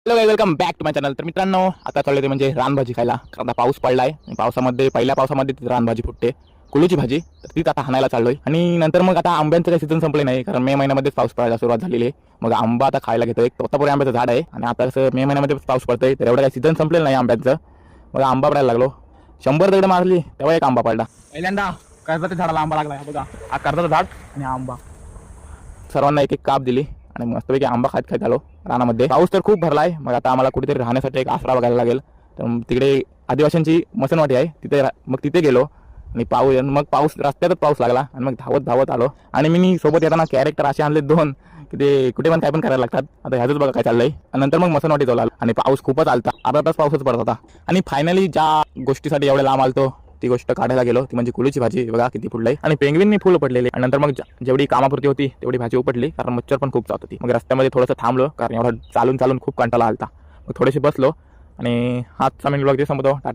Hello guys, welcome back to my channel. तर मित्रांनो, आता चालले ते म्हणजे रानभाजी खायला. कारण आता पाऊस पडलाय आणि पावसामध्ये पहिल्या पावसामध्ये ती रानभाजी फुटते, कुळूची भाजी. तर तीच आता हाणायला चाललोय. आणि नंतर मग आता आंब्यांचं काही सीझन संपले नाही, कारण मे महिन्यामध्येच पाऊस पडायला सुरुवात झालेली आहे. मग आंबा आता खायला घेतोय. एक तोतापुरी आंब्याचं झाड आहे आणि आता कसं मे महिन्यामध्ये पाऊस पडतोय, तर एवढं काही सीझन संपलेलं नाही आंब्यांचं. मग आंबा पडायला लागलो. 100 दगड मारली तेव्हा एक आंबा पडला. पहिल्यांदा कर्जाच्या झाडाला आंबा लागला. बघा, हा कर्जाचं झाड आणि आंबा. सर्वांना एक एक काप दिली आणि मस्तपैकी आंबा खात खात आलो रानामध्ये. पाऊस तर खूप भरलाय. मग आता आम्हाला कुठेतरी राहण्यासाठी एक आसरा बघायला लागेल. तर तिकडे आदिवासींची मसनवाटी आहे, तिथे मग तिथे गेलो आणि पाऊस रस्त्यातच पाऊस लागला आणि मग धावत धावत आलो. आणि मी सोबत येताना कॅरेक्टर असे आणले 2 की ते कुठे पण काय पण करायला लागतात. आता ह्याच बघा काय चाललंय. आणि नंतर मग मसनवाटी जाऊ लागलो आणि पाऊस खूपच आलता. अर्धा तास पाऊसच पडत होता. आणि फायनली ज्या गोष्टीसाठी एवढे लांब आलतो ती गोष्ट काढायला गेलो, ती म्हणजे कुळीची भाजी. बघा किती फुललंय आणि पेंगविननी फुल पडलेले. आणि नंतर मग जेवढी कामापुरती होती तेवढी भाजी उपटली, कारण मच्छर पण खूप चावत होती. मग रस्त्यामध्ये थोडंसं थांबलो, कारण एवढं चालून चालून खूप कंटाळा आलता. मग थोडेसे बसलो आणि हातचा मेन ब्लॉग जे संपतो.